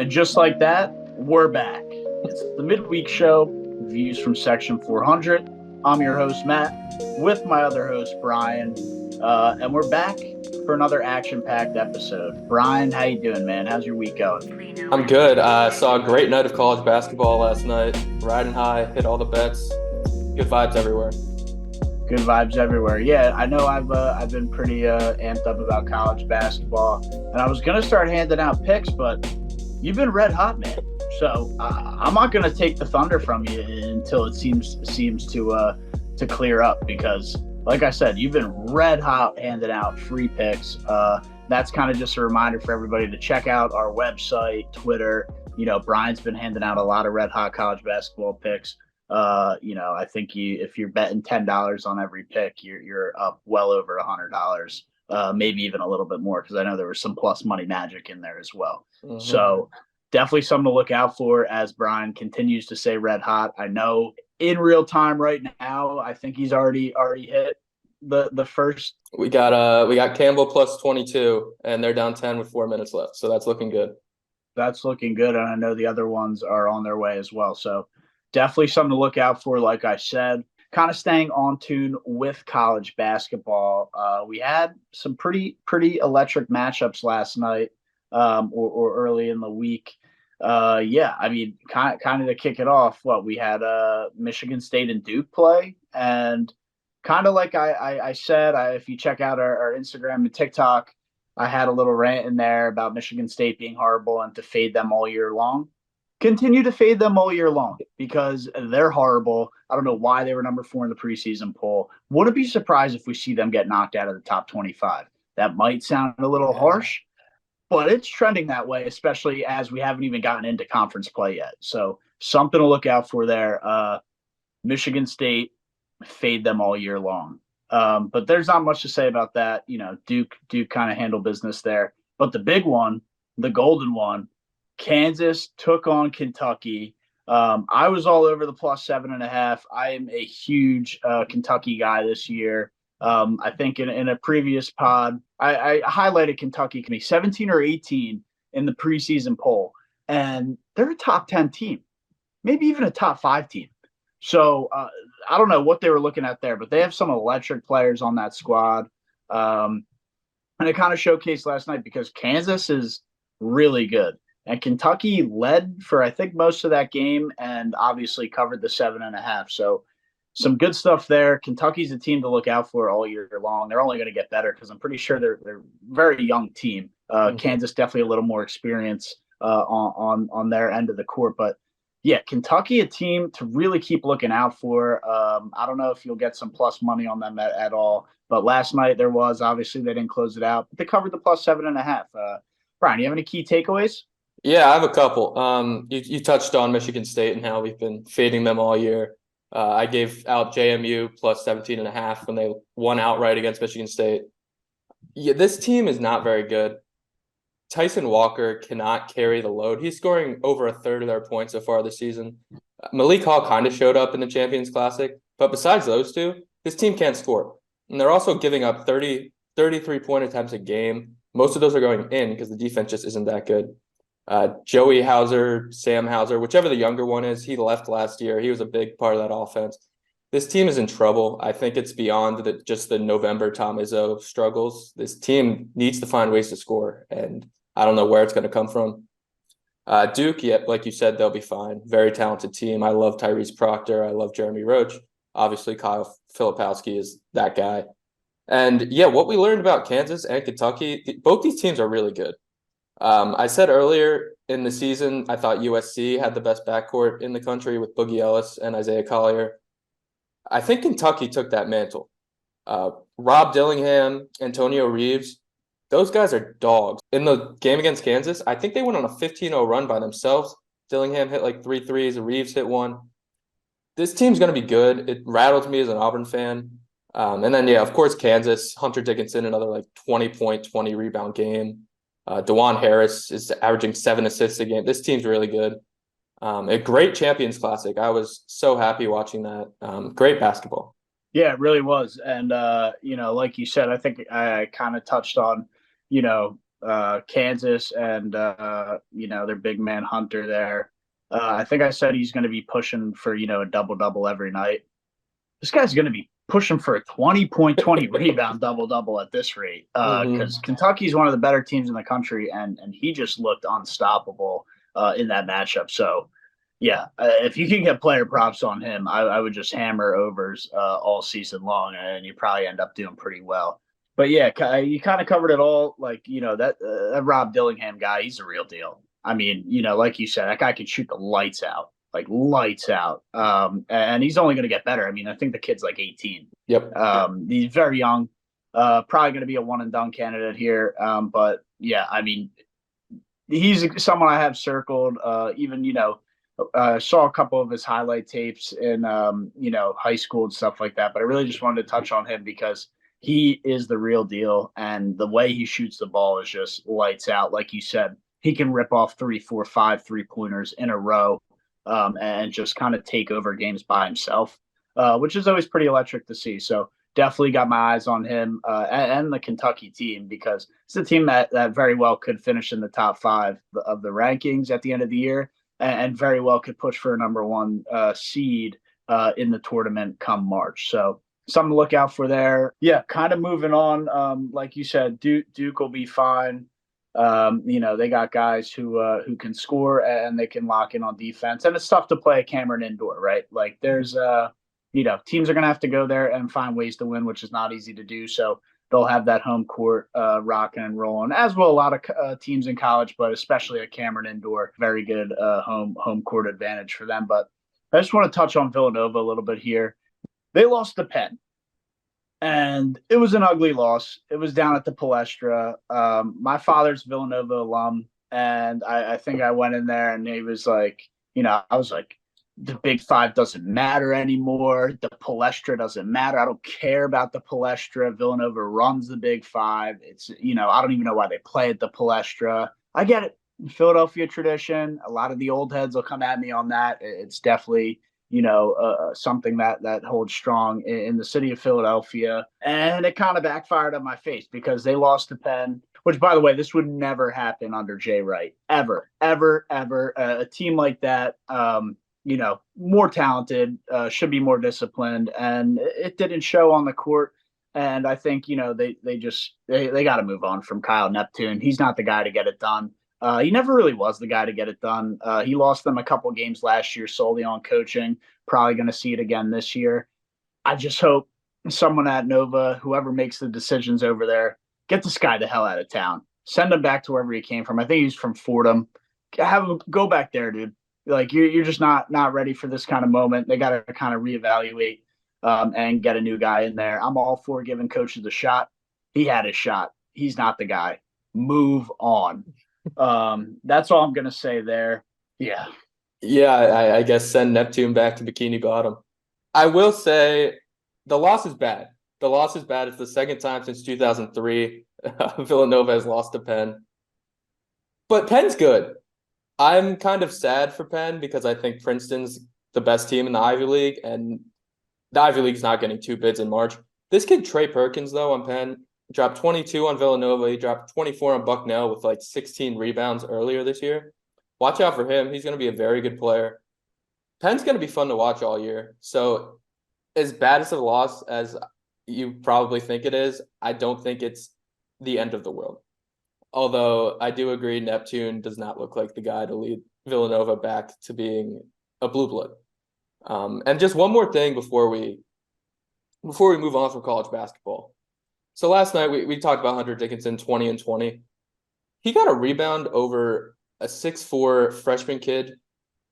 And just like that, we're back. It's the midweek show, Views from Section 400. I'm your host, Matt, with my other host, Brian. And we're back for another action-packed episode. Brian, how you doing, man? How's your week going? I'm good. I saw a great night of college basketball last night. Riding high, hit all the bets. Good vibes everywhere. Good vibes everywhere. Yeah, I know I've been pretty amped up about college basketball, and I was gonna start handing out picks, but you've been red hot, man. So I'm not gonna take the thunder from you until it seems to clear up, because, like I said, you've been red hot handing out free picks. That's kind of just a reminder for everybody to check out our website, Twitter. Brian's been handing out a lot of red hot college basketball picks. I think if you're betting $10 on every pick, you're up well over $100, maybe even a little bit more, because I know there was some plus money magic in there as well. Mm-hmm. So definitely something to look out for as Brian continues to say red hot. I know in real time right now, I think he's already hit the first. We got Campbell plus 22, and they're down 10 with 4 minutes left, so that's looking good. That's looking good, and I know the other ones are on their way as well. So definitely something to look out for. Like I said, kind of staying on tune with college basketball. We had some pretty electric matchups last night, or early in the week. I mean, kind of to kick it off, we had Michigan State and Duke play, and kind of like I said, if you check out our Instagram and TikTok, I had a little rant in there about Michigan State being horrible and to fade them all year long. Continue to fade them all year long, because they're horrible. I don't know why they were number 4 in the preseason poll. Wouldn't be surprised if we see them get knocked out of the top 25. That might sound a little harsh, but it's trending that way, especially as we haven't even gotten into conference play yet. So something to look out for there. Michigan State, fade them all year long. But there's not much to say about that. Duke kind of handle business there. But the big one, the golden one, Kansas took on Kentucky. I was all over the plus 7.5. I am a huge Kentucky guy this year. I think in a previous pod, I highlighted Kentucky can be 17 or 18 in the preseason poll, and they're a top 10 team, maybe even a top 5 team. So I don't know what they were looking at there, but they have some electric players on that squad. And it kind of showcased last night because Kansas is really good. And Kentucky led for, I think, most of that game, and obviously covered the 7.5. So some good stuff there. Kentucky's a team to look out for all year long. They're only going to get better, because I'm pretty sure they're a very young team. Kansas definitely a little more experience on their end of the court. But, yeah, Kentucky, a team to really keep looking out for. I don't know if you'll get some plus money on them at all. But last night there was. Obviously, they didn't close it out, but they covered the plus 7.5. Brian, you have any key takeaways? Yeah, I have a couple. You touched on Michigan State and how we've been fading them all year. I gave out JMU plus 17.5 when they won outright against Michigan State. Yeah, this team is not very good. Tyson Walker cannot carry the load. He's scoring over a third of their points so far this season. Malik Hall kind of showed up in the Champions Classic, but besides those two, this team can't score. And they're also giving up 33-point attempts a game. Most of those are going in because the defense just isn't that good. Joey Hauser, Sam Hauser, whichever the younger one is, he left last year. He was a big part of that offense. This team is in trouble. I think it's beyond just the November Tom Izzo struggles. This team needs to find ways to score, and I don't know where it's going to come from. Duke, yeah, like you said, they'll be fine. Very talented team. I love Tyrese Proctor. I love Jeremy Roach. Obviously, Kyle Filipowski is that guy. And, yeah, what we learned about Kansas and Kentucky, both these teams are really good. I said earlier in the season, I thought USC had the best backcourt in the country with Boogie Ellis and Isaiah Collier. I think Kentucky took that mantle. Rob Dillingham, Antonio Reeves, those guys are dogs. In the game against Kansas, I think they went on a 15-0 run by themselves. Dillingham hit like 3 threes, Reeves hit 1. This team's going to be good. It rattled me as an Auburn fan. And then, yeah, of course, Kansas, Hunter Dickinson, another like 20-point, 20-rebound game. DeJuan Harris is averaging 7 assists a game. This team's really good. A great Champions Classic. I was so happy watching that. Great basketball. Yeah, it really was. And, like you said, I think I kind of touched on, Kansas and their big man Hunter there. I think I said he's going to be pushing for a double double every night. This guy's going to be pushing for a 20-point, 20 rebound double double at this rate because Kentucky's one of the better teams in the country, and he just looked unstoppable in that matchup. So, yeah, if you can get player props on him, I would just hammer overs all season long, and you probably end up doing pretty well. But yeah, you kind of covered it all. Like that Rob Dillingham guy, he's a real deal. I mean, like you said, that guy can shoot the lights out, like lights out. And he's only going to get better. I mean, I think the kid's like 18. Yep. He's very young. Probably going to be a one and done candidate here. But yeah, I mean, he's someone I have circled. Even saw a couple of his highlight tapes in high school and stuff like that. But I really just wanted to touch on him because he is the real deal, and the way he shoots the ball is just lights out. Like you said, he can rip off 3, 4, 5 3-pointers in a row, and just kind of take over games by himself, which is always pretty electric to see. So definitely got my eyes on him and the Kentucky team, because it's a team that very well could finish in the top 5 of the rankings at the end of the year, and very well could push for a number 1 seed in the tournament come March. So something to look out for there. Yeah, kind of moving on. Like you said, Duke will be fine. They got guys who can score and they can lock in on defense. And it's tough to play Cameron indoor, right? Like there's teams are gonna have to go there and find ways to win, which is not easy to do. So they'll have that home court rocking and rolling, as will a lot of teams in college, but especially at Cameron indoor, very good home court advantage for them. But I just want to touch on Villanova a little bit here. They lost to Penn, and it was an ugly loss. It was down at the Palestra. My father's Villanova alum, and I think I went in there, and he was like, I was like, the Big Five doesn't matter anymore. The Palestra doesn't matter. I don't care about the Palestra. Villanova runs the Big Five. It's, I don't even know why they play at the Palestra. I get it. Philadelphia tradition. A lot of the old heads will come at me on that. It's definitely something that holds strong in the city of Philadelphia. And it kind of backfired on my face because they lost to Penn, which, by the way, this would never happen under Jay Wright. Ever, ever, ever. A team like that, more talented, should be more disciplined. And it didn't show on the court. And I think, they got to move on from Kyle Neptune. He's not the guy to get it done. He never really was the guy to get it done. He lost them a couple games last year solely on coaching. Probably going to see it again this year. I just hope someone at Nova, whoever makes the decisions over there, get this guy the hell out of town. Send him back to wherever he came from. I think he's from Fordham. Have him go back there, dude. Like you're just not ready for this kind of moment. They got to kind of reevaluate and get a new guy in there. I'm all for giving coaches a shot. He had his shot. He's not the guy. Move on. That's all I'm gonna say there. Yeah, I guess send Neptune back to Bikini Bottom. I will say the loss is bad. The loss is bad. It's the second time since 2003 Villanova has lost to Penn. But Penn's good. I'm kind of sad for Penn because I think Princeton's the best team in the Ivy League, and the Ivy League's not getting 2 bids in March. This kid Trey Perkins, though, on Penn, dropped 22 on Villanova. He dropped 24 on Bucknell with like 16 rebounds earlier this year. Watch out for him. He's going to be a very good player. Penn's going to be fun to watch all year. So as bad as a loss as you probably think it is, I don't think it's the end of the world. Although I do agree Neptune does not look like the guy to lead Villanova back to being a blue blood. And just one more thing before we move on from college basketball. So last night we talked about Hunter Dickinson 20 and 20. He got a rebound over a 6'4" freshman kid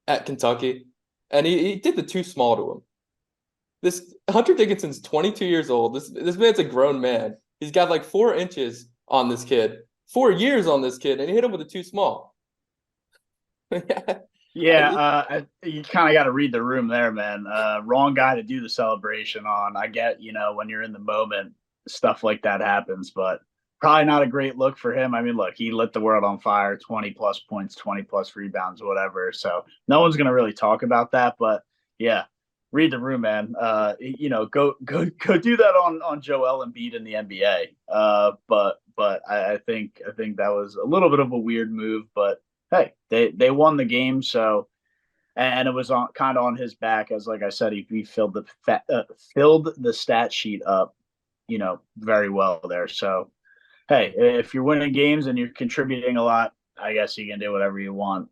at Kentucky, and he did the too small to him. This Hunter Dickinson's 22 years old. This man's a grown man. He's got like 4 inches on this kid, 4 years on this kid, and he hit him with a too small. Yeah, you kind of got to read the room there, man. Wrong guy to do the celebration on. I get, when you're in the moment, stuff like that happens, but probably not a great look for him. I mean, look, he lit the world on fire, 20 plus points, 20 plus rebounds, whatever. So no one's going to really talk about that, but yeah, read the room, man. Go do that on Joel Embiid in the NBA. But I I think that was a little bit of a weird move, but hey, they won the game, so and it was on kind of on his back as like I said, he filled the stat sheet up, very well there. So hey, if you're winning games and you're contributing a lot, I guess you can do whatever you want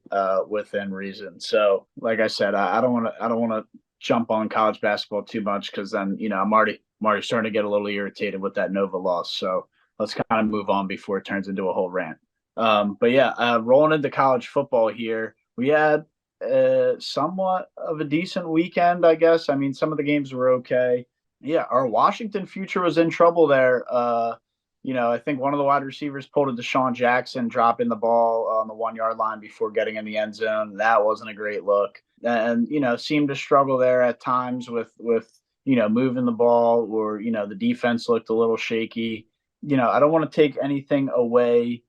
within reason. So, like I said, I don't want to jump on college basketball too much because then I'm already starting to get a little irritated with that Nova loss. So let's kind of move on before it turns into a whole rant. But yeah, rolling into college football here, we had somewhat of a decent weekend, I guess. I mean, some of the games were okay. Yeah, our Washington future was in trouble there. I think one of the wide receivers pulled a Deshaun Jackson, dropping the ball on the 1 yard line before getting in the end zone. That wasn't a great look, and seemed to struggle there at times with moving the ball, or the defense looked a little shaky. I don't want to take anything away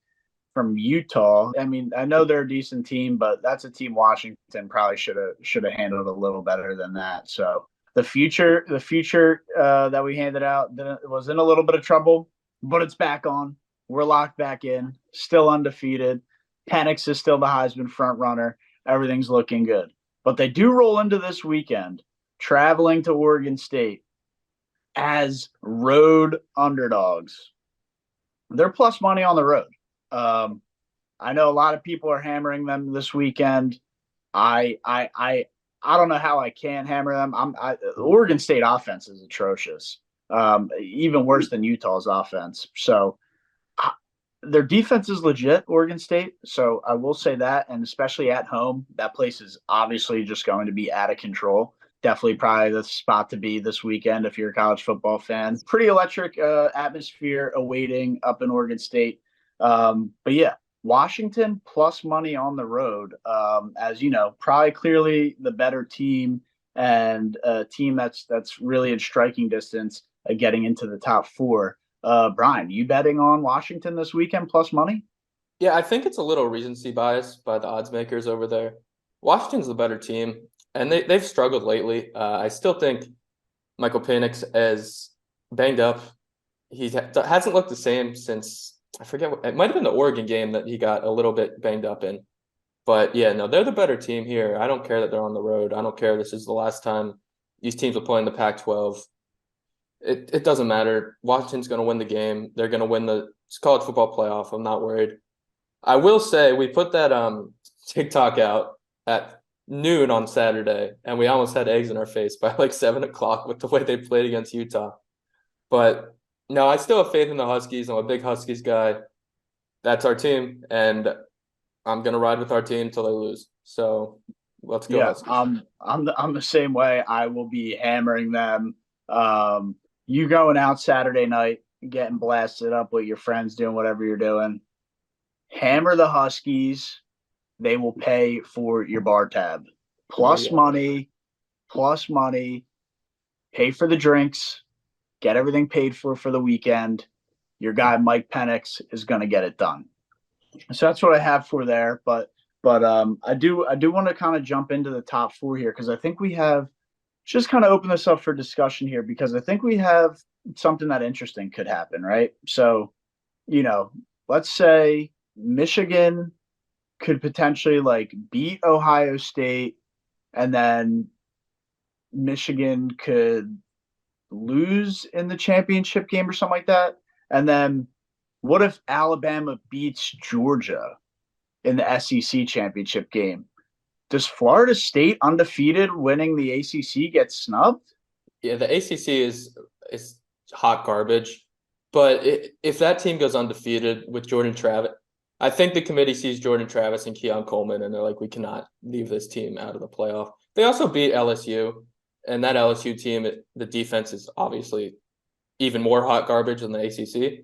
from Utah. I mean, I know they're a decent team, but that's a team Washington probably should have handled a little better than that. So the future that we handed out was in a little bit of trouble, but it's back on. We're locked back in, still undefeated. Penix is still the Heisman front runner. Everything's looking good. But they do roll into this weekend, traveling to Oregon State as road underdogs. They're plus money on the road. I know a lot of people are hammering them this weekend. I don't know how I can hammer them. Oregon State offense is atrocious, even worse than Utah's offense. So their defense is legit, Oregon State. So I will say that, and especially at home, that place is obviously just going to be out of control. Definitely probably the spot to be this weekend if you're a college football fan. Pretty electric atmosphere awaiting up in Oregon State. But yeah, Washington plus money on the road, as probably clearly the better team, and a team that's really in striking distance of getting into the top four. Brian, you betting on Washington this weekend plus money? Yeah, I think it's a little recency bias by the odds makers over there. Washington's the better team, and they've struggled lately. I still think Michael Penix is banged up. He hasn't looked the same since, I forget, it might have been the Oregon game that he got a little bit banged up in. But yeah, no, they're the better team here. I don't care that they're on the road. I don't care this is the last time these teams will play in the Pac-12. It doesn't matter. Washington's going to win the game. They're going to win the college football playoff. I'm not worried. I will say we put that TikTok out at noon on Saturday, and we almost had eggs in our face by like 7 o'clock with the way they played against Utah. But no, I still have faith in the Huskies. I'm a big Huskies guy. That's our team, and I'm gonna ride with our team till they lose. So let's go. Yeah, Huskies. I'm the same way. I will be hammering them. You going out Saturday night, getting blasted up with your friends, doing whatever you're doing. Hammer the Huskies. They will pay for your bar tab. Plus money, plus money. Pay for the drinks. Get everything paid for the weekend. Your guy Mike Penix is going to get it done. So that's what I have for there. But I do want to kind of jump into the top four here, because I think we have just kind of open this up for discussion here, because I think we have something that interesting could happen, right? So, let's say Michigan could potentially like beat Ohio State, and then Michigan could lose in the championship game or something like that. And then what if Alabama beats Georgia in the SEC championship game? Does Florida State undefeated winning the ACC get snubbed? Yeah, the ACC is hot garbage. But if that team goes undefeated with Jordan Travis, I think the committee sees Jordan Travis and Keon Coleman, and they're like, we cannot leave this team out of the playoff. They also beat LSU, and that LSU team, the defense is obviously even more hot garbage than the ACC.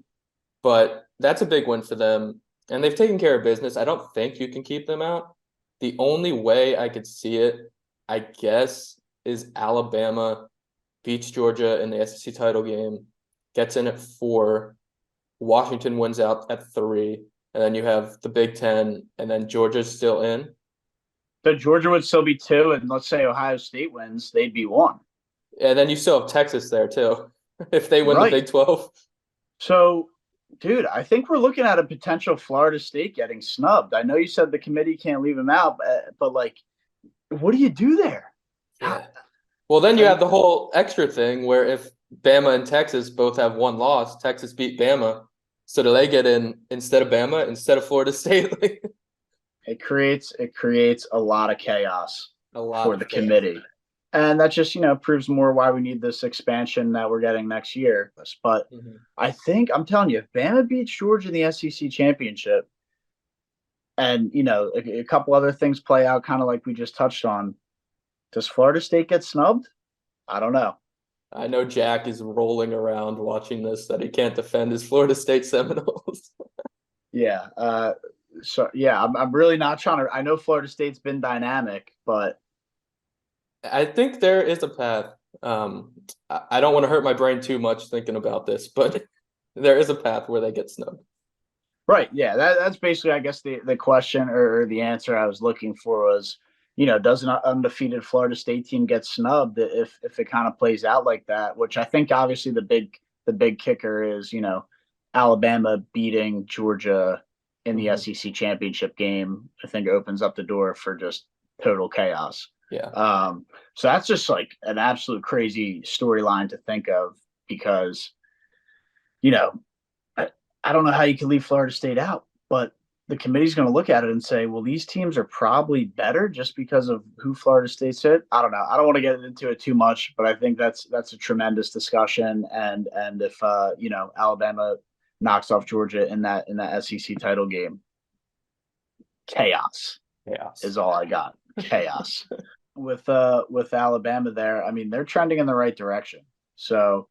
But that's a big win for them, and they've taken care of business. I don't think you can keep them out. The only way I could see it, I guess, is Alabama beats Georgia in the SEC title game, gets in at 4, Washington wins out at 3, and then you have the Big Ten, and then Georgia's still in. But Georgia would still be 2, and let's say Ohio State wins, they'd be 1. And then you still have Texas there too, if they win the Big 12. So Dude, I think we're looking at a potential Florida State getting snubbed. I know you said the committee can't leave him out, but like, what do you do there? Yeah. Well, then you I have the whole extra thing where if Bama and Texas both have one loss, Texas beat Bama, so do they get in instead of Bama, instead of Florida State? it creates a lot of chaos A lot for the of chaos. committee. And that just, proves more why we need this expansion that we're getting next year. But Mhm. I think I'm telling you, if Bama beats Georgia in the SEC championship, and a couple other things play out, kind of like we just touched on, does Florida State get snubbed? I don't know. I know Jack is rolling around watching this that he can't defend his Florida State Seminoles. Yeah. So yeah, I'm really not trying to. I know Florida State's been dynamic, but I think there is a path. I don't want to hurt my brain too much thinking about this, but there is a path where they get snubbed. right, yeah, that's basically, I guess, the question or the answer I was looking for was, does an undefeated Florida State team get snubbed if it kind of plays out like that? Which I think obviously the big kicker is, Alabama beating Georgia in the Mhm. SEC championship game. I think opens up the door for just total chaos. Yeah. So that's just like an absolute crazy storyline to think of because you know I, I don't know how you can leave Florida State out, but the committee's going to look at it and say, well, these teams are probably better just because of who Florida State's hit. I don't know. I don't want to get into it too much, but I think that's a tremendous discussion. And if Alabama knocks off Georgia in that SEC title game, chaos is Chaos. all I got. Chaos with Alabama there. I mean, they're trending in the right direction. So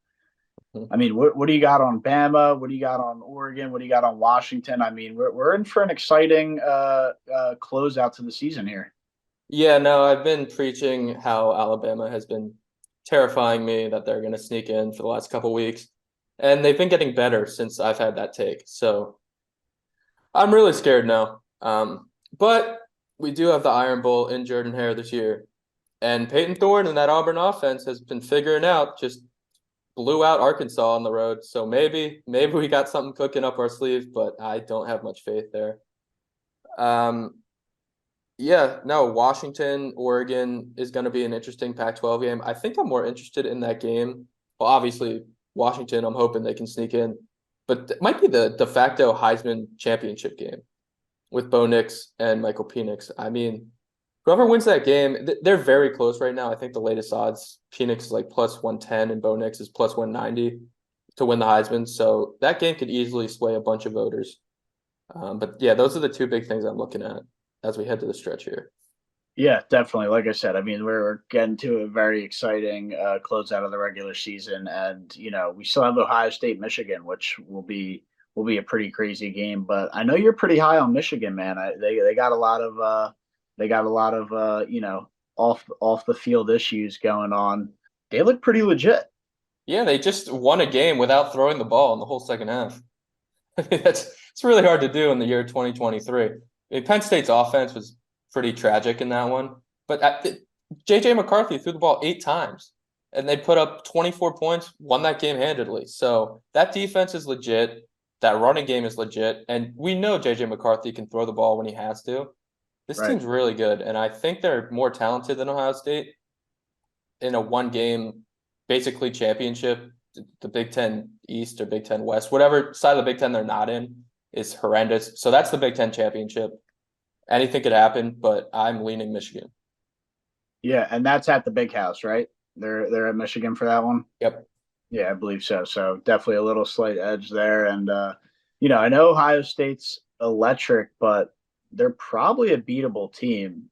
I mean, what do you got on Bama? What do you got on Oregon? What do you got on Washington? I mean, we're in for an exciting closeout to the season here. Yeah, no, I've been preaching how Alabama has been terrifying me that they're going to sneak in for the last couple weeks. And they've been getting better since I've had that take. So I'm really scared now. But we do have the Iron Bowl in Jordan-Hare this year. And Peyton Thorne and that Auburn offense has been figuring out, just blew out Arkansas on the road. So maybe we got something cooking up our sleeve, but I don't have much faith there. Um, yeah, no, Washington, Oregon is going to be an interesting Pac-12 game. I think I'm more interested in that game. Well, obviously, Washington, I'm hoping they can sneak in, but it might be the de facto Heisman championship game with Bo Nix and Michael Penix. I mean, whoever wins that game, they're very close right now. I think the latest odds, Penix is like plus 110 and Bo Nix is plus 190 to win the Heisman. So that game could easily sway a bunch of voters. But yeah, those are the two big things I'm looking at as we head to the stretch here. Yeah, definitely. Like I said, I mean, we're getting to a very exciting closeout of the regular season, and we still have Ohio State, Michigan, which will be a pretty crazy game. But I know you're pretty high on Michigan, man. They got a lot of off the field issues going on. They look pretty legit. Yeah, they just won a game without throwing the ball in the whole second half. I mean, it's really hard to do in the year 2023. I mean, Penn State's offense was pretty tragic in that one, but JJ McCarthy threw the ball 8 times, and they put up 24 points, won that game handedly. So that defense is legit. That running game is legit, and we know JJ McCarthy can throw the ball when he has to. This Right. team's really good, and I think they're more talented than Ohio State in a one game, basically championship. The Big Ten East or Big Ten West, whatever side of the Big Ten they're not in, is horrendous. So that's the Big Ten championship. Anything could happen, but I'm leaning Michigan. Yeah, and that's at the Big House, right? They're at Michigan for that one. Yep. Yeah, I believe so. So definitely a little slight edge there. And I know Ohio State's electric, but they're probably a beatable team.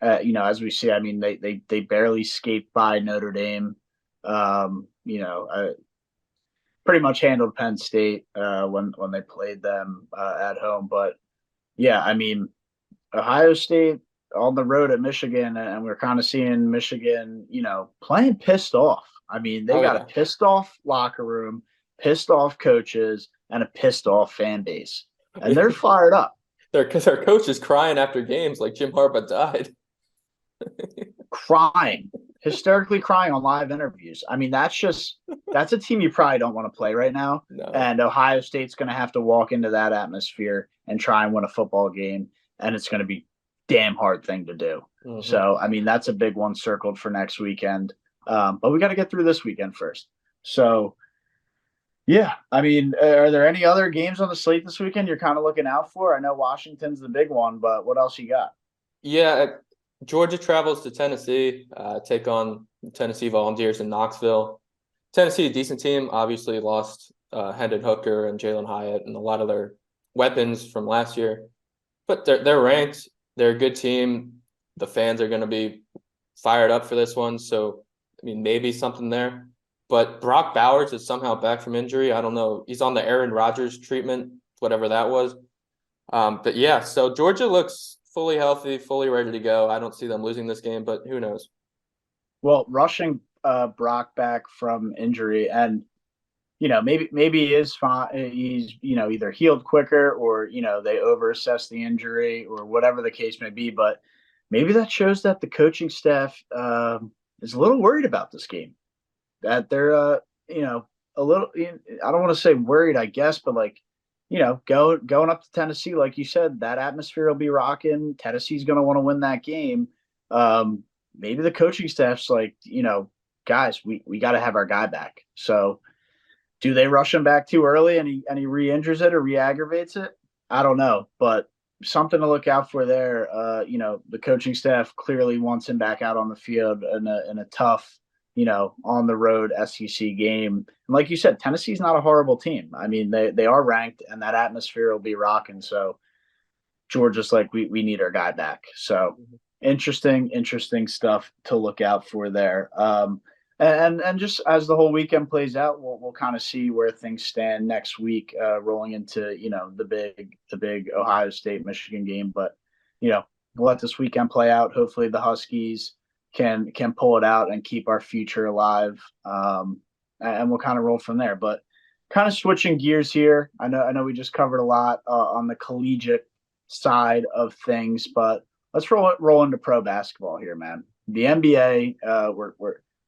As we see, I mean, they barely scaped by Notre Dame. Pretty much handled Penn State when they played them at home. But yeah, I mean, Ohio State on the road at Michigan, and we're kind of seeing Michigan, playing pissed off. I mean, they Oh got a yeah. pissed off locker room, pissed off coaches, and a pissed off fan base, and they're fired up, Their coach is crying after games like Jim Harbaugh died. crying. hysterically crying on live interviews. I mean, that's a team you probably don't want to play right now. No. And Ohio State's going to have to walk into that atmosphere and try and win a football game, and it's going to be damn hard thing to do. Mm-hmm. So, I mean, that's a big one circled for next weekend. But we got to get through this weekend first. So, yeah, I mean, are there any other games on the slate this weekend you're kind of looking out for? I know Washington's the big one, but what else you got? Yeah, Georgia travels to Tennessee, take on Tennessee Volunteers in Knoxville. Tennessee, a decent team, obviously lost Hendon Hooker and Jalen Hyatt and a lot of their weapons from last year. But they're ranked. They're a good team. The fans are going to be fired up for this one. So, I mean, maybe something there. But Brock Bowers is somehow back from injury. I don't know. He's on the Aaron Rodgers treatment, whatever that was. But yeah, so Georgia looks fully healthy, fully ready to go. I don't see them losing this game, but who knows? Well, rushing Brock back from injury, and maybe he is fine. He's either healed quicker or they overassess the injury or whatever the case may be. But maybe that shows that the coaching staff is a little worried about this game. That they're a little. I don't want to say worried, I guess, but like going up to Tennessee, like you said, that atmosphere will be rocking. Tennessee's going to want to win that game. Maybe the coaching staff's like, guys, we got to have our guy back. So do they rush him back too early and he re-injures it or re-aggravates it? I don't know, but something to look out for there. The coaching staff clearly wants him back out on the field in a tough, on the road SEC game. And like you said, Tennessee's not a horrible team. I mean, they are ranked and that atmosphere will be rocking. So Georgia's like, we need our guy back. So interesting stuff to look out for there. And just as the whole weekend plays out, we'll kind of see where things stand next week, rolling into the big Ohio State Michigan game. But we'll let this weekend play out. Hopefully the Huskies can pull it out and keep our future alive. And we'll kind of roll from there. But kind of switching gears here. I know we just covered a lot on the collegiate side of things, but let's roll into pro basketball here, man. The NBA, we're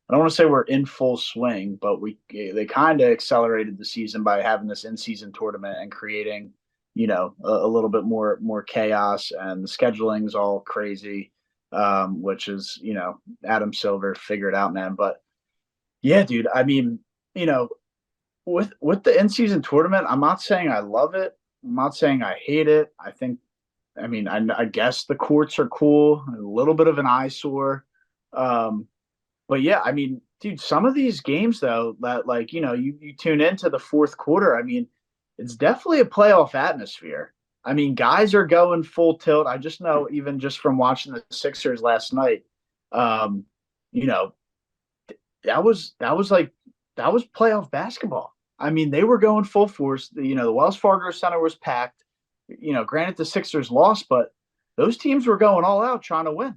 I don't want to say we're in full swing, but they kind of accelerated the season by having this in-season tournament and creating, a little bit more chaos, and the scheduling's all crazy, which is, Adam Silver figured out, man. But yeah, dude, I mean, with the in-season tournament, I'm not saying I love it. I'm not saying I hate it. I guess the courts are cool, a little bit of an eyesore. But yeah, I mean, dude, some of these games though, that you tune into the fourth quarter, I mean, it's definitely a playoff atmosphere. I mean, guys are going full tilt. I just know, even just from watching the Sixers last night, that was playoff basketball. I mean, they were going full force. The Wells Fargo Center was packed. Granted the Sixers lost, but those teams were going all out trying to win.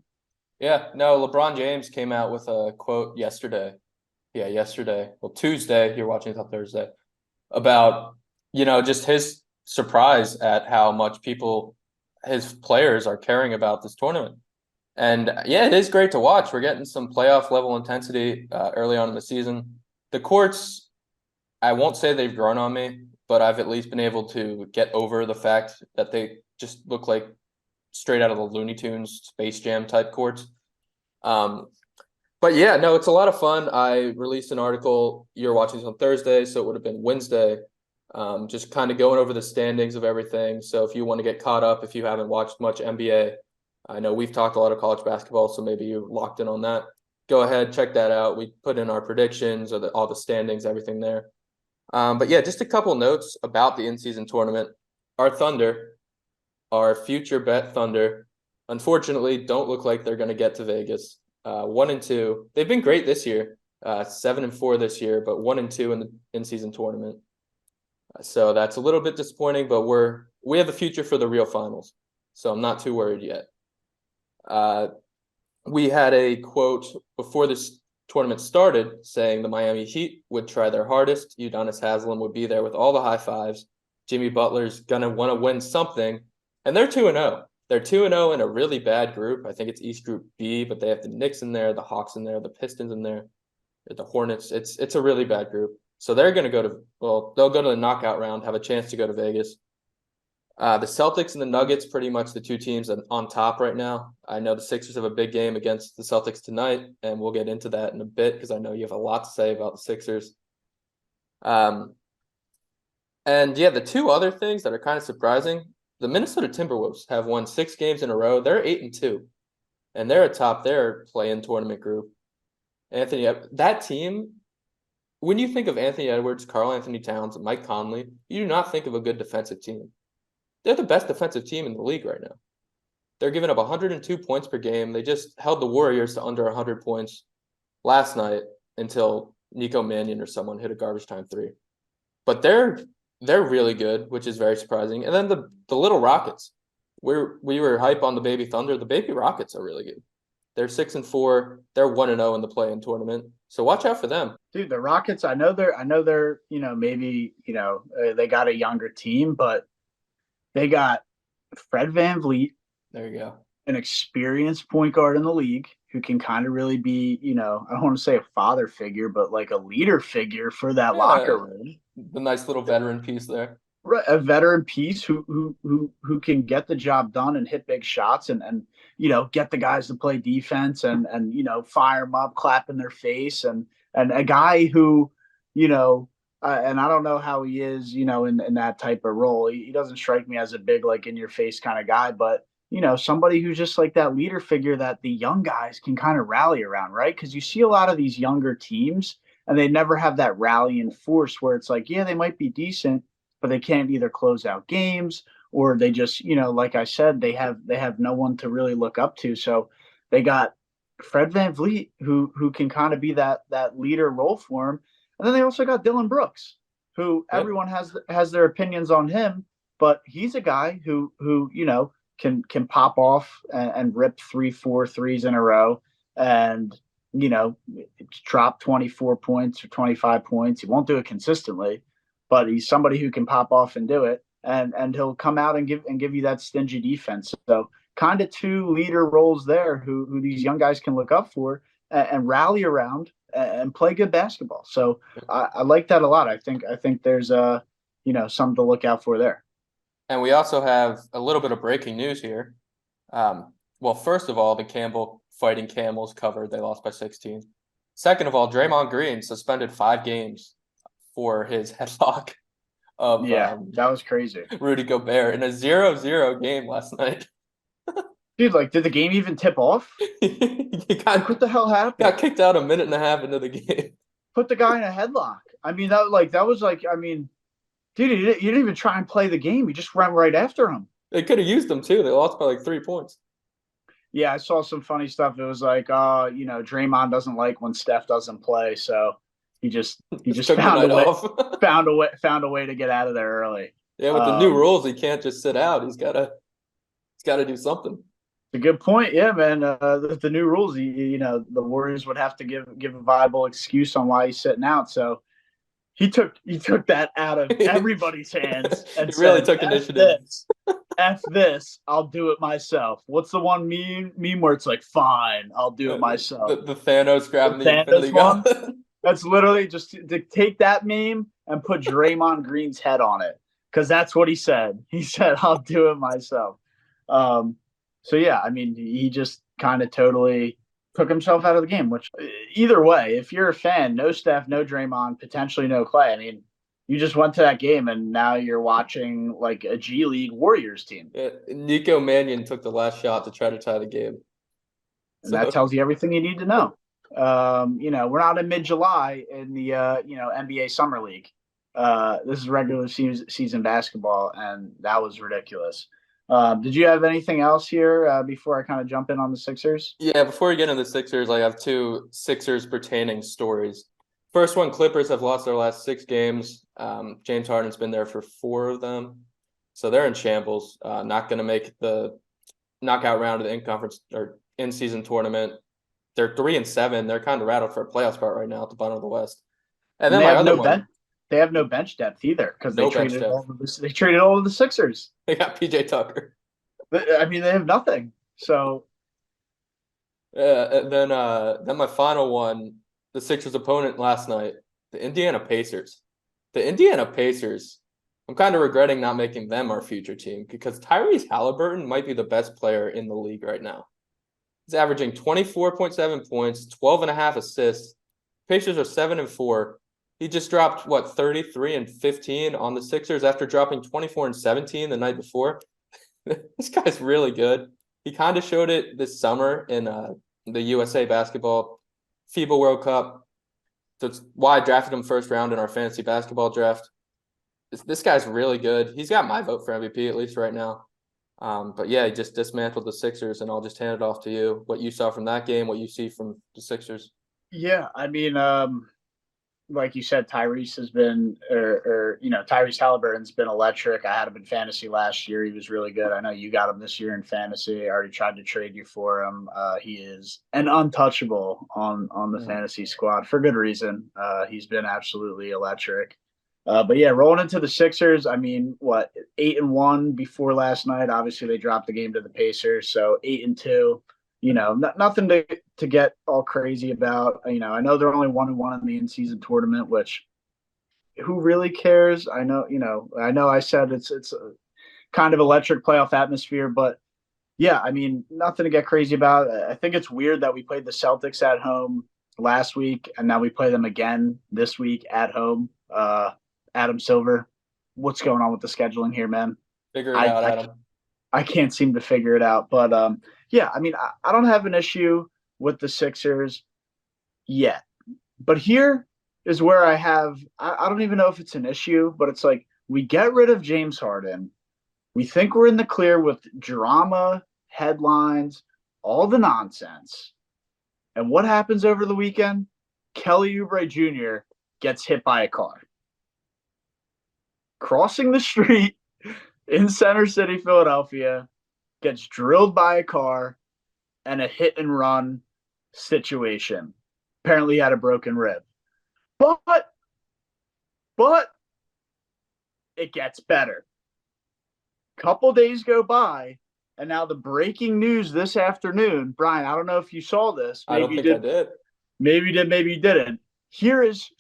Yeah, no, LeBron James came out with a quote yesterday. Yeah, yesterday. Well, Tuesday, you're watching it on Thursday, about, just his surprise at how much his players are caring about this tournament. And yeah, it is great to watch. We're getting some playoff level intensity early on in the season. The courts, I won't say they've grown on me, but I've at least been able to get over the fact that they just look like straight out of the Looney Tunes Space Jam type courts. But yeah, no, it's a lot of fun. I released an article. You're watching this on Thursday, so it would have been Wednesday. Just kind of going over the standings of everything. So if you want to get caught up, if you haven't watched much NBA, I know we've talked a lot of college basketball, so maybe you're locked in on that. Go ahead, check that out. We put in our predictions, all the standings, everything there. But yeah, just a couple notes about the in-season tournament. Our Thunder, our future bet Thunder, unfortunately, don't look like they're going to get to Vegas. 1-2. They've been great this year. 7-4 this year, but 1-2 in the in-season tournament. So that's a little bit disappointing, but we have a future for the real finals. So I'm not too worried yet. We had a quote before this tournament started saying the Miami Heat would try their hardest. Udonis Haslem would be there with all the high fives. Jimmy Butler's going to want to win something. And they're 2-0. They're 2-0 in a really bad group. I think it's East Group B, but they have the Knicks in there, the Hawks in there, the Pistons in there, the Hornets. It's a really bad group. So they're going to they'll go to the knockout round, have a chance to go to Vegas. The Celtics and the Nuggets, pretty much the two teams on top right now. I know the Sixers have a big game against the Celtics tonight, and we'll get into that in a bit because I know you have a lot to say about the Sixers. And yeah, the two other things that are kind of surprising, the Minnesota Timberwolves have won 6 games in a row. They're 8-2, and they're atop their play-in tournament group. That team, when you think of Anthony Edwards, Karl Anthony Towns, and Mike Conley, you do not think of a good defensive team. They're the best defensive team in the league right now. They're giving up 102 points per game. They just held the Warriors to under 100 points last night until Nico Mannion or someone hit a garbage time 3. But they're really good, which is very surprising. And then the little Rockets. We were hype on the Baby Thunder. The Baby Rockets are really good. They're 6-4. They're 1-0 in the play-in tournament. So watch out for them. Dude, the Rockets, I know they're, maybe, they got a younger team, but they got Fred VanVleet. There you go. An experienced point guard in the league who can kind of really be, I don't want to say a father figure, but like a leader figure for that locker room. The nice little veteran piece there. Right, a veteran piece who can get the job done and hit big shots and get the guys to play defense and fire them up, clap in their face and a guy who and I don't know how he is in that type of role. He doesn't strike me as a big like in your face kind of guy, but somebody who's just like that leader figure that the young guys can kind of rally around, right? Because you see a lot of these younger teams and they never have that rallying force where it's like, yeah, they might be decent, but they can't either close out games or they just, like I said, they have no one to really look up to. So they got Fred VanVleet who can kind of be that leader role for him. And then they also got Dylan Brooks, who everyone has their opinions on him, but he's a guy who can pop off and rip 3-4 threes in a row and drop 24 points or 25 points. He won't do it consistently, but he's somebody who can pop off and do it, and he'll come out and give you that stingy defense. So kind of two leader roles there who these young guys can look up for and rally around and play good basketball. So I like that a lot. I think there's something to look out for there. And we also have a little bit of breaking news here. Well, first of all, the Campbell Fighting Camels covered. They lost by 16. Second of all, Draymond Green suspended 5 games for his headlock of that was crazy. Rudy Gobert in a 0-0 game last night. Dude, like, did the game even tip off? What the hell happened? Got kicked out a minute and a half into the game. Put the guy in a headlock. I mean, dude, you didn't even try and play the game. You just ran right after him. They could have used them too. They lost by like 3 points. Yeah, I saw some funny stuff. It was like, Draymond doesn't like when Steph doesn't play, so he just found a way to get out of there early. Yeah, with the new rules, he can't just sit out. He's got to do something. A good point. Yeah, man. The new rules, the Warriors would have to give a viable excuse on why he's sitting out. So he took that out of everybody's hands and he really took initiative. F this, I'll do it myself. What's the one meme where it's like, fine, I'll do it myself. The Thanos grabbing the Infinity one. That's literally just to take that meme and put Draymond Green's head on it, because that's what he said. He said, I'll do it myself. So yeah, I mean, he just kind of totally took himself out of the game, which either way, if you're a fan, no Steph, no Draymond, potentially no Clay. I mean, you just went to that game and now you're watching like a G League Warriors team. Yeah, Nico Mannion took the last shot to try to tie the game. And that tells you everything you need to know. We're not in mid-July in the, NBA Summer League. This is regular season basketball, and that was ridiculous. Did you have anything else here before I kind of jump in on the Sixers? Yeah, before we get into the Sixers, I have 2 Sixers pertaining stories. First one, Clippers have lost their last 6 games. James Harden's been there for 4 of them. So they're in shambles, not going to make the knockout round of the in-conference or in-season tournament. They're 3-7. They're kind of rattled for a playoff spot right now at the bottom of the West. And then they have no bench depth either because they traded all of the Sixers. They got PJ Tucker. I mean, they have nothing. So And then my final one, the Sixers opponent last night, the Indiana Pacers. The Indiana Pacers, I'm kind of regretting not making them our future team because Tyrese Halliburton might be the best player in the league right now. He's averaging 24.7 points, 12 and a half assists. Pacers are 7-4. He just dropped 33 and 15 on the Sixers after dropping 24 and 17 the night before. This guy's really good. He kind of showed it this summer in the USA basketball FIBA World Cup. That's why I drafted him first round in our fantasy basketball draft. This guy's really good. He's got my vote for MVP at least right now. But yeah, he just dismantled the Sixers, and I'll just hand it off to you. What you saw from that game, what you see from the Sixers. yeah, I mean, like you said, Tyrese has been, Tyrese Halliburton's been electric. I had him in fantasy last year. He was really good. I know you got him this year in fantasy. I already tried to trade you for him. He is an untouchable on the fantasy squad for good reason. He's been absolutely electric. But yeah, rolling into the Sixers. I mean, 8-1 before last night. Obviously, they dropped the game to the Pacers, so 8-2. Nothing to get all crazy about. I know they're only 1-1 in the in-season tournament, which who really cares? I know I said it's a kind of electric playoff atmosphere, but yeah, I mean, nothing to get crazy about. I think it's weird that we played the Celtics at home last week, and now we play them again this week at home. Adam Silver, what's going on with the scheduling here, man? Figure it I, out, I Adam. I can't seem to figure it out. But yeah, I mean, I don't have an issue with the Sixers yet. But here is where I don't even know if it's an issue, but it's like we get rid of James Harden. We think we're in the clear with drama, headlines, all the nonsense. And what happens over the weekend? Kelly Oubre Jr. gets hit by a car. Crossing the street in Center City, Philadelphia, gets drilled by a car and a hit and run situation. Apparently, he had a broken rib. But it gets better. Couple days go by, and now the breaking news this afternoon, Brian, I don't know if you saw this. I don't think I did. Maybe you did, maybe you didn't. Here is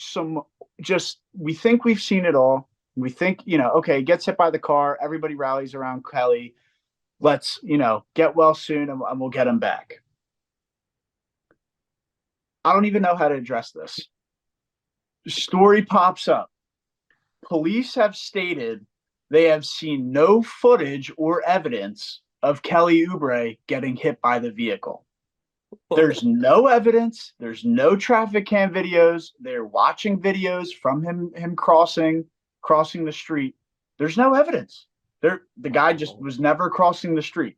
we think we've seen it all. We think, okay, gets hit by the car. Everybody rallies around Kelly. Let's, get well soon and we'll get him back. I don't even know how to address this. Story pops up. Police have stated they have seen no footage or evidence of Kelly Oubre getting hit by the vehicle. There's no evidence. There's no traffic cam videos. They're watching videos from him crossing the street. There's no evidence. The guy just was never crossing the street.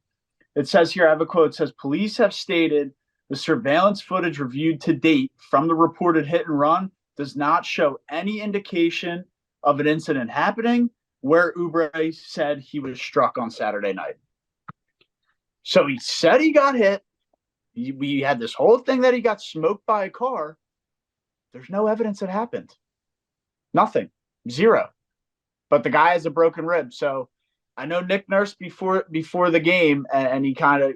It says here, I have a quote. It says, police have stated the surveillance footage reviewed to date from the reported hit and run does not show any indication of an incident happening where Oubre said he was struck on Saturday night. So he said he got hit. We had this whole thing that he got smoked by a car. There's no evidence it happened. Nothing. Zero. But the guy has a broken rib. So I know Nick Nurse before the game, and he kind of,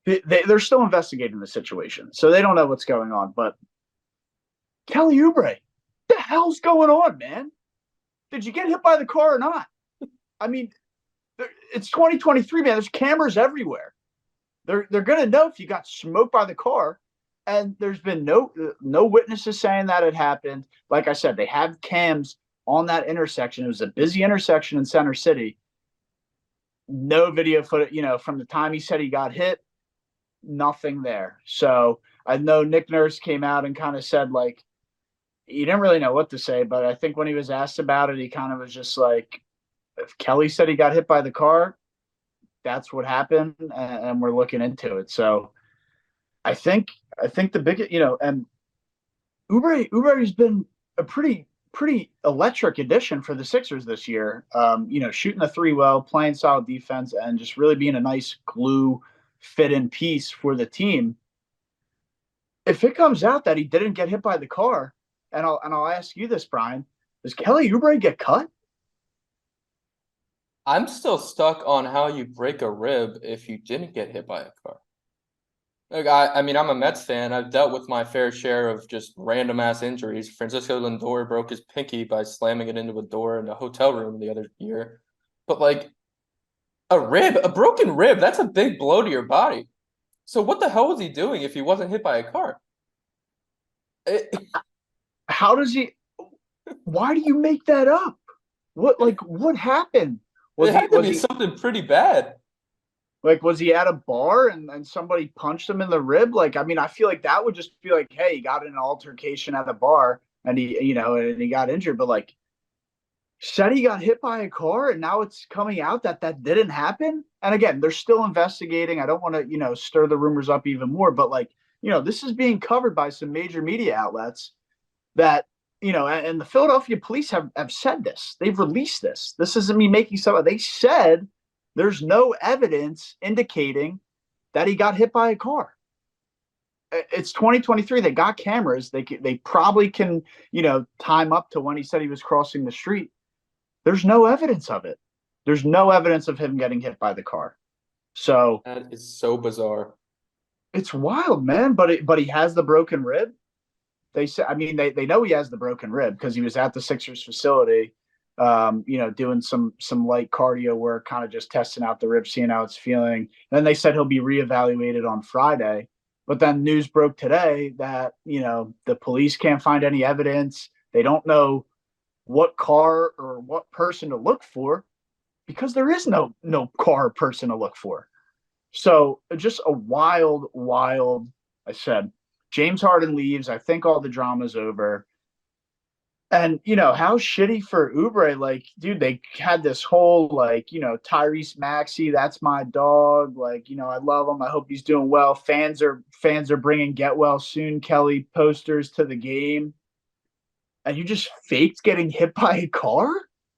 they're still investigating the situation. So they don't know what's going on. But Kelly Oubre, the hell's going on, man? Did you get hit by the car or not? I mean, it's 2023, man. There's cameras everywhere. They're going to know if you got smoked by the car. And there's been no witnesses saying that it happened. Like I said, they have cams on that intersection. It was a busy intersection in Center City. No video footage, from the time he said he got hit, nothing there. So I know Nick Nurse came out and kind of said, like, he didn't really know what to say, but I think when he was asked about it, he kind of was just like, if Kelly said he got hit by the car, that's what happened, and we're looking into it. So I think the biggest, and Oubre's been a pretty electric addition for the Sixers this year. Shooting the three well, playing solid defense, and just really being a nice glue fit-in piece for the team. If it comes out that he didn't get hit by the car, and I'll ask you this, Brian, does Kelly Oubre get cut? I'm still stuck on how you break a rib if you didn't get hit by a car. Like I mean, I'm a Mets fan. I've dealt with my fair share of just random ass injuries. Francisco Lindor broke his pinky by slamming it into a door in a hotel room the other year. But like a broken rib, that's a big blow to your body. So what the hell was he doing if he wasn't hit by a car? It, How does he? Why do you make that up? What happened? it Was he had to was be he something pretty bad. was he at a bar and somebody punched him in the rib? Like, I mean, I feel like that would just be like, hey, he got in an altercation at a bar and he got injured, but like said he got hit by a car and now it's coming out that that didn't happen. And again, they're still investigating. I don't want to, stir the rumors up even more, but like, this is being covered by some major media outlets that, and the Philadelphia police have said this. They've released this. This isn't me making stuff. They said there's no evidence indicating that he got hit by a car. It's 2023. They got cameras. They probably can, time up to when he said he was crossing the street. There's no evidence of it. There's no evidence of him getting hit by the car. So That is so bizarre. it's wild, man. But he has the broken rib. They say, I mean, they know he has the broken rib because he was at the Sixers facility, doing some light cardio work, kind of just testing out the rib, seeing how it's feeling. And then they said he'll be reevaluated on Friday. But then news broke today that, the police can't find any evidence. They don't know what car or what person to look for because there is no car or person to look for. So just a wild. I said James Harden leaves. I think all the drama's over. And how shitty for Oubre. Like, dude, they had this whole Tyrese Maxey, that's my dog. Like, I love him. I hope he's doing well. Fans are bringing get well soon Kelly posters to the game, and you just faked getting hit by a car.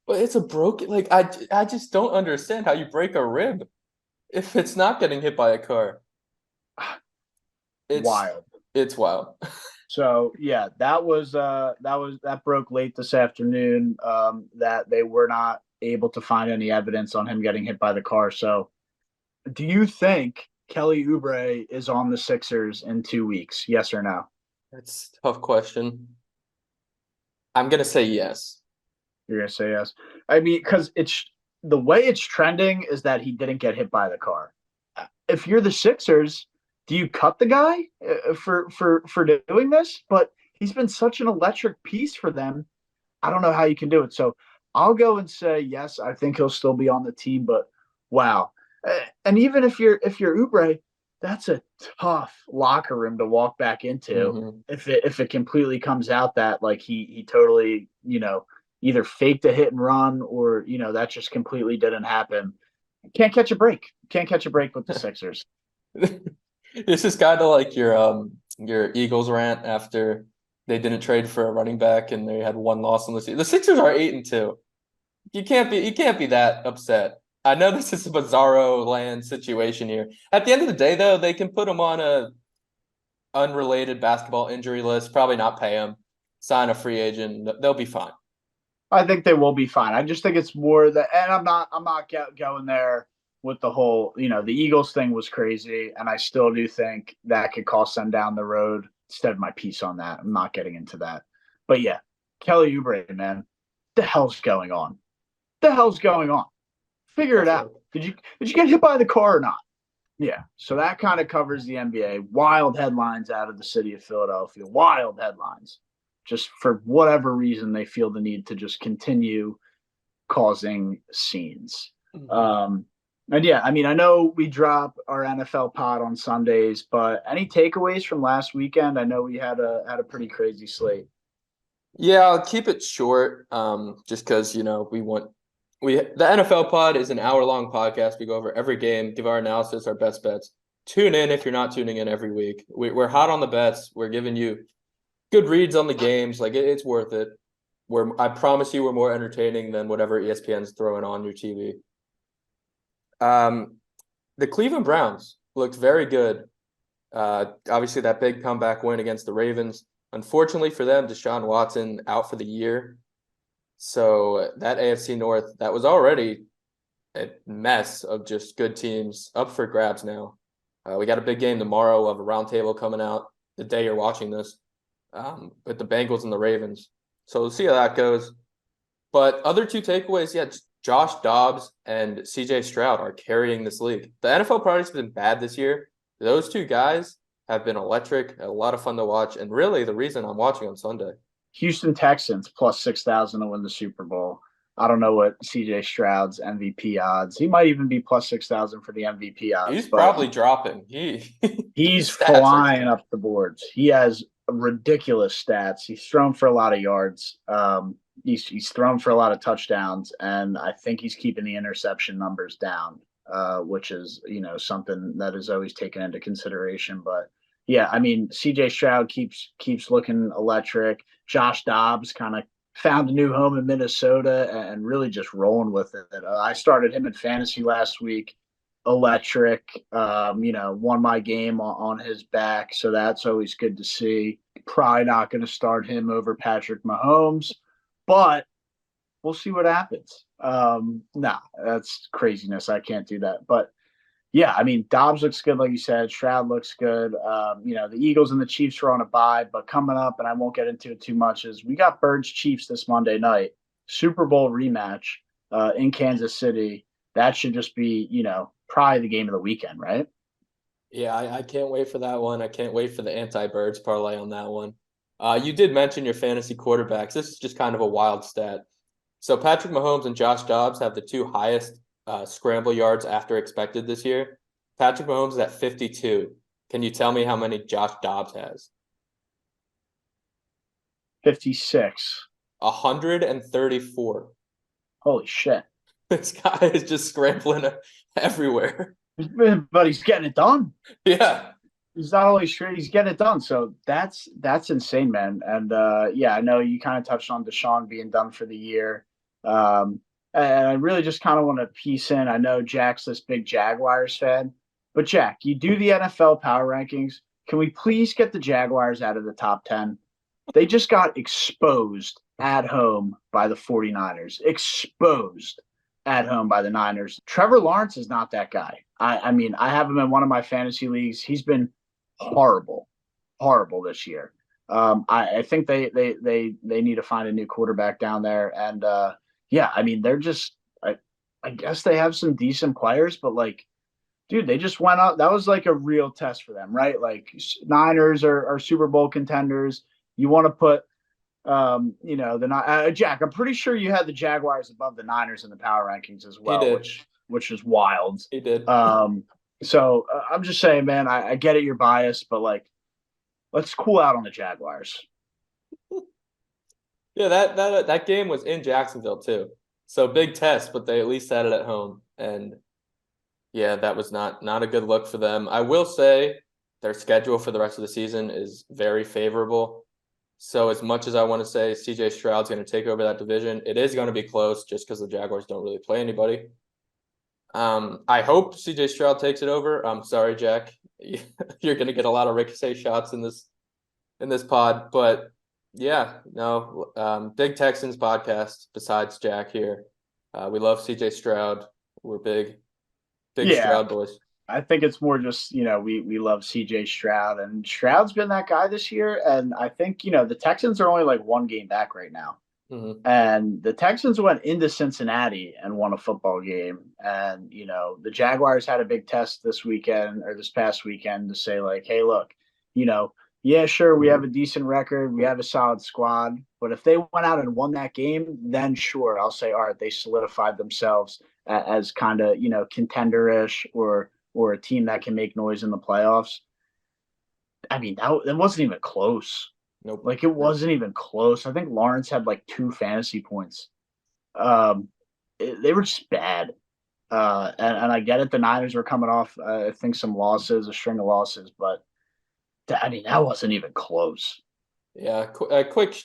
But it's a broken like I just don't understand how you break a rib if it's not getting hit by a car. It's Wild. it's wild. So yeah, that broke late this afternoon. That they were not able to find any evidence on him getting hit by the car. So, do you think Kelly Oubre is on the Sixers in 2 weeks? Yes or no? That's a tough question. I'm gonna say yes. You're gonna say yes. I mean, because it's the way it's trending is that he didn't get hit by the car. If you're the Sixers, do you cut the guy for doing this? But he's been such an electric piece for them. I don't know how you can do it. So I'll go and say yes. I think he'll still be on the team. But wow, and even if you're Oubre, that's a tough locker room to walk back into Mm-hmm. if it completely comes out that like he totally either faked a hit and run or that just completely didn't happen. Can't catch a break. Can't catch a break with the Sixers. This is kind of like your Eagles rant after they didn't trade for a running back and they had one loss in the season. The Sixers are 8-2. You can't be that upset. I know this is a bizarro land situation here. At the end of the day, though, they can put them on a unrelated basketball injury list. Probably not pay them. Sign a free agent. They'll be fine. I think they will be fine. I just think it's more that, and I'm not going there with the whole, the Eagles thing was crazy, and I still do think that could cost them down the road. Instead of my piece on that, I'm not getting into that. But yeah, Kelly Oubre, man, the hell's going on? The hell's going on? Figure it out. Did you get hit by the car or not? Yeah. So that kind of covers the NBA. Wild headlines out of the city of Philadelphia. Wild headlines. Just for whatever reason, they feel the need to just continue causing scenes. Mm-hmm. And yeah, I mean, I know we drop our NFL pod on Sundays, but any takeaways from last weekend? I know we had a pretty crazy slate. Yeah, I'll keep it short. Just because the NFL pod is an hour-long podcast. We go over every game, give our analysis, our best bets. Tune in if you're not tuning in every week. We're hot on the bets. We're giving you good reads on the games. Like it's worth it. I promise you, we're more entertaining than whatever ESPN's throwing on your TV. The Cleveland Browns looked very good. Obviously, that big comeback win against the Ravens. Unfortunately for them, Deshaun Watson out for the year. So that AFC North, that was already a mess of just good teams up for grabs now. We got a big game tomorrow of a roundtable coming out the day you're watching this, with the Bengals and the Ravens. So we'll see how that goes. But other two takeaways, yeah, Josh Dobbs and CJ Stroud are carrying this league. The NFL priorities have been bad this year. Those two guys have been electric, a lot of fun to watch, and really the reason I'm watching on Sunday. Houston Texans plus 6,000 to win the Super Bowl. I don't know what CJ Stroud's MVP odds. He might even be plus 6,000 for the MVP odds. He's but probably dropping. he's stats flying up the boards. He has ridiculous stats. He's thrown for a lot of yards. He's thrown for a lot of touchdowns, and I think he's keeping the interception numbers down, which is something that is always taken into consideration. But yeah, I mean, CJ Stroud keeps looking electric. Josh Dobbs kind of found a new home in Minnesota and really just rolling with it. I started him in fantasy last week. Electric, won my game on his back, so that's always good to see. Probably not going to start him over Patrick Mahomes, but we'll see what happens. Nah, that's craziness. I can't do that. But yeah, I mean, Dobbs looks good, like you said. Stroud looks good. The Eagles and the Chiefs are on a bye, but coming up, and I won't get into it too much, is we got Birds Chiefs this Monday night, Super Bowl rematch in Kansas City. That should just be, probably the game of the weekend, right? Yeah, I can't wait for that one. I can't wait for the anti-Birds parlay on that one. You did mention your fantasy quarterbacks. This is just kind of a wild stat. So Patrick Mahomes and Josh Dobbs have the two highest scramble yards after expected this year. Patrick Mahomes is at 52. Can you tell me how many Josh Dobbs has? 56. 134. Holy shit. This guy is just scrambling everywhere. But he's getting it done. Yeah. He's not only straight, he's getting it done. So that's insane, man. And I know you kind of touched on Deshaun being done for the year. And I really just kind of want to piece in. I know Jack's this big Jaguars fan, but Jack, you do the NFL power rankings. Can we please get the Jaguars out of the top 10? They just got exposed at home by the 49ers. Exposed at home by the Niners. Trevor Lawrence is not that guy. I mean, I have him in one of my fantasy leagues. He's been horrible this year. I think they need to find a new quarterback down there. And I mean, they're just I guess they have some decent players, but like, dude, they just went out. That was like a real test for them, right? Like Niners are Super Bowl contenders. You want to put Jack, I'm pretty sure you had the Jaguars above the Niners in the power rankings as well, which is wild. He did. So I'm just saying, man, I get it, you're biased, but like, let's cool out on the Jaguars. Yeah, that game was in Jacksonville too. So big test, but they at least had it at home. And yeah, that was not a good look for them. I will say their schedule for the rest of the season is very favorable. So as much as I want to say CJ Stroud's going to take over that division, it is going to be close just because the Jaguars don't really play anybody. I hope CJ Stroud takes it over. I'm sorry, Jack. You're going to get a lot of ricochet shots in this pod. But yeah, no, big Texans podcast besides Jack here. We love CJ Stroud. We're big Stroud boys. I think it's more just, we love CJ Stroud, and Stroud's been that guy this year. And I think, the Texans are only like one game back right now. Mm-hmm. And the Texans went into Cincinnati and won a football game. And, the Jaguars had a big test this past weekend to say like, hey, look, yeah, sure, we have a decent record. We have a solid squad. But if they went out and won that game, then sure, I'll say, all right, they solidified themselves as kind of, contender-ish or a team that can make noise in the playoffs. I mean, it wasn't even close. Nope. Like, it wasn't even close. I think Lawrence had like 2 fantasy points. They were just bad. And I get it. The Niners were coming off, I think, a string of losses. But, I mean, that wasn't even close. Yeah, quick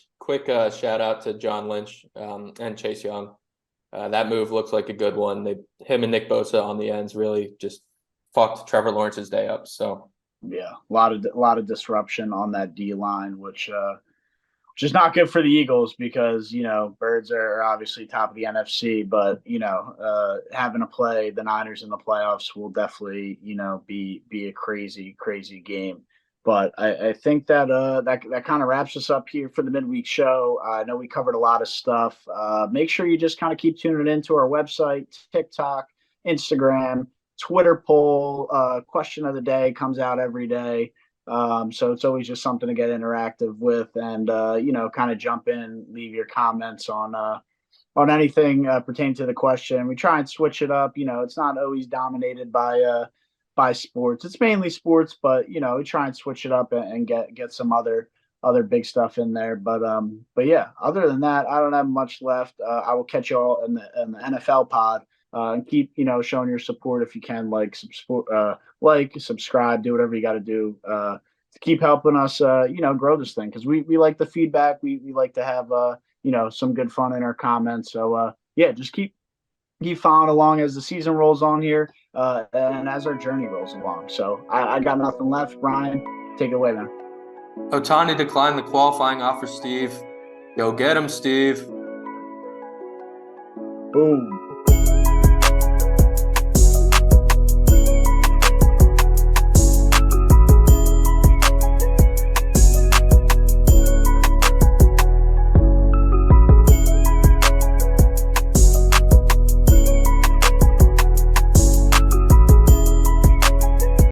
shout out to John Lynch and Chase Young. That move looks like a good one. Him and Nick Bosa on the ends really just fucked Trevor Lawrence's day up. So yeah, a lot of disruption on that D line, which which is not good for the Eagles because, Birds are obviously top of the NFC, but, having to play the Niners in the playoffs will definitely, be a crazy, crazy game. But I think that kind of wraps us up here for the midweek show. I know we covered a lot of stuff. Make sure you just kind of keep tuning into our website, TikTok, Instagram, Twitter poll. Question of the day comes out every day. So it's always just something to get interactive with, and kind of jump in, leave your comments on anything pertaining to the question. We try and switch it up. It's not always dominated by sports. It's mainly sports, but we try and switch it up and get some other big stuff in there. But yeah, other than that, I don't have much left. I will catch you all in the NFL pod. And keep showing your support if you can, subscribe, do whatever you got to do to keep helping us grow this thing, because we like the feedback. We like to have some good fun in our comments. So yeah, just keep following along as the season rolls on here, and as our journey rolls along. So I got nothing left. Brian, take it away, man. Otani declined the qualifying offer, Steve. Go get him, Steve. Boom.